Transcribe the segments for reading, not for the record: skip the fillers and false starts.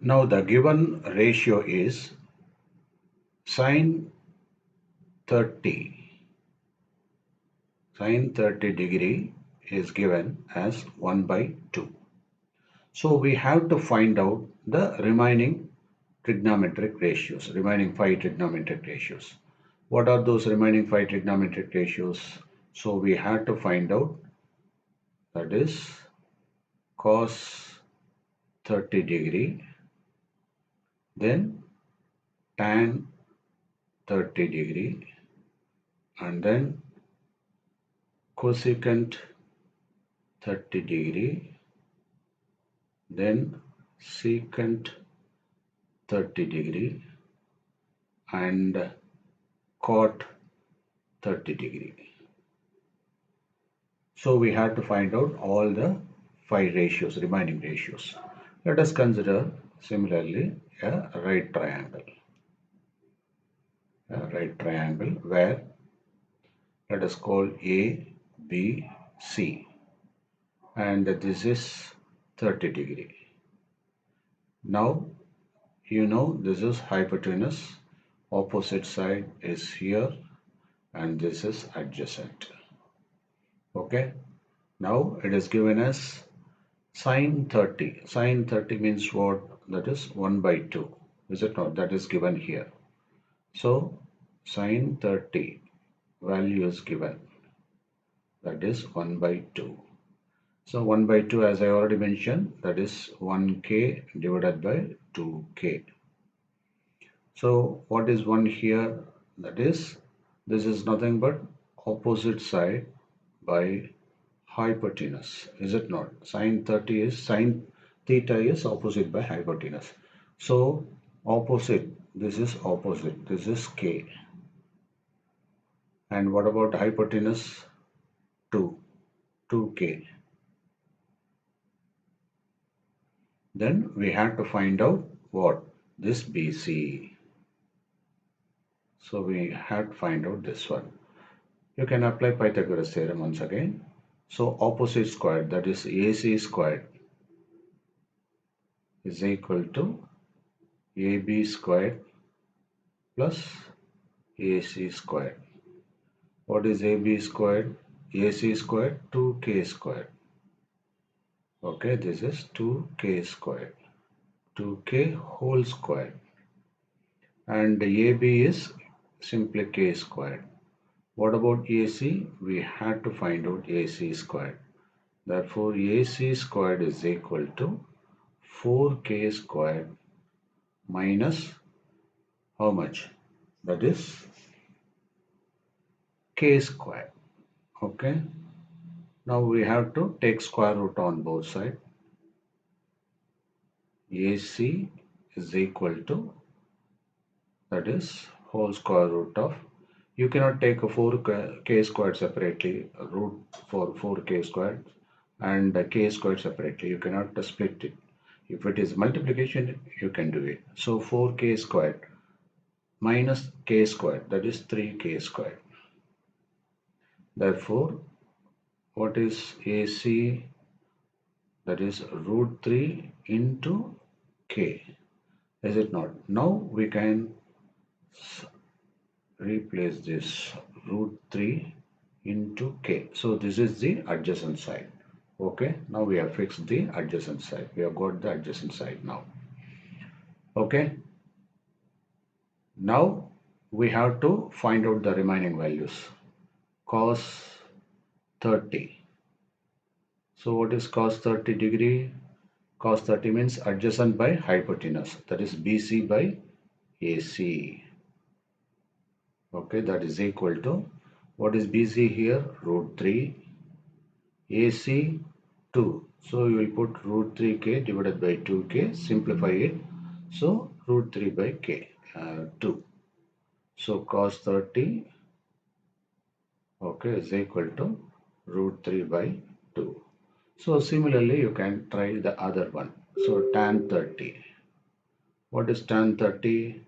Now the given ratio is sine 30. Sine 30 degree is given as 1 by 2. So we have to find out the remaining trigonometric ratios, remaining 5 trigonometric ratios. What are those remaining 5 trigonometric ratios? So we have to find out, that is cos 30 degree, then tan 30 degree, and then cosecant 30 degree, then secant 30 degree, and cot 30 degree. So we have to find out all the 5 ratios, remaining ratios. Let us consider similarly a right triangle. A right triangle where let us call A, B, C, and this is 30 degree. Now you know this is hypotenuse, opposite side is here, and this is adjacent. Okay, now it is given as sine 30. Sine 30 means what? That is 1 by 2. Is it not? That is given here. So sine 30 value is given. That is 1 by 2. So 1 by 2, as I already mentioned, that is 1k divided by 2k. So what is 1 here? That is, this is nothing but opposite side by hypotenuse. Is it not? Sine 30 is, sine theta is opposite by hypotenuse. So opposite, this is opposite, this is k. And what about hypotenuse? 2, 2k. Then we have to find out what? This BC. So we have to find out this one. You can apply Pythagoras theorem once again. So opposite squared, that is AC squared, is equal to AB squared plus AC squared. What is AB squared? AC squared, 2k squared. Okay, this is 2k squared. 2k whole squared. And AB is simply k squared. What about AC? We had to find out AC squared. Therefore, AC squared is equal to 4k squared minus how much? That is k squared. Okay. Now we have to take square root on both sides. AC is equal to, that is whole square root of, you cannot take a 4k squared separately, root for 4k squared and k squared separately. You cannot split it. If it is multiplication, you can do it. So 4k squared minus k squared, that is 3k squared. Therefore, what is AC? That is root 3 into k. Is it not? Now we can replace this root 3 into k. So this is the adjacent side. Okay, now we have fixed the adjacent side. We have got the adjacent side now. Okay, now we have to find out the remaining values. Cos 30. So what is cos 30 degree? Cos 30 means adjacent by hypotenuse. That is BC by AC. Okay, that is equal to, what is BC here? Root 3. AC 2. So you will put root 3k divided by 2k, simplify it. So root 3 by k, 2. So cos 30, okay, is equal to root 3 by 2. So similarly, you can try the other one. So tan 30. What is tan 30?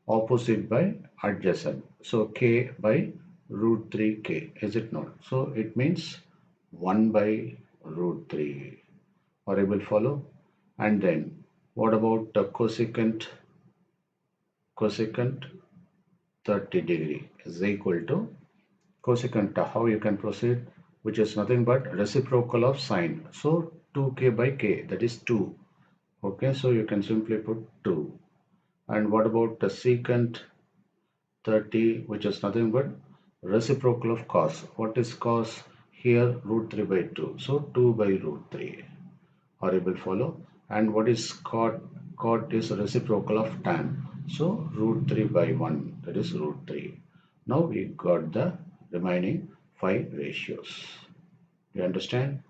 Opposite by adjacent. So k by root 3k, is it not? So it means 1 by root 3. Or you will follow. And then What about the cosecant? Cosecant 30 degree is equal to cosecant. How you can proceed? Which is nothing but reciprocal of sine. So 2k by k, that is 2. Okay, so you can simply put 2. And what about the secant 30, which is nothing but reciprocal of cos? What is cos? Here root 3 by 2. So 2 by root 3. Or you will follow. And what is cot? Cot is reciprocal of tan. So root 3 by 1. That is root 3. Now we got the remaining 5 ratios. You understand?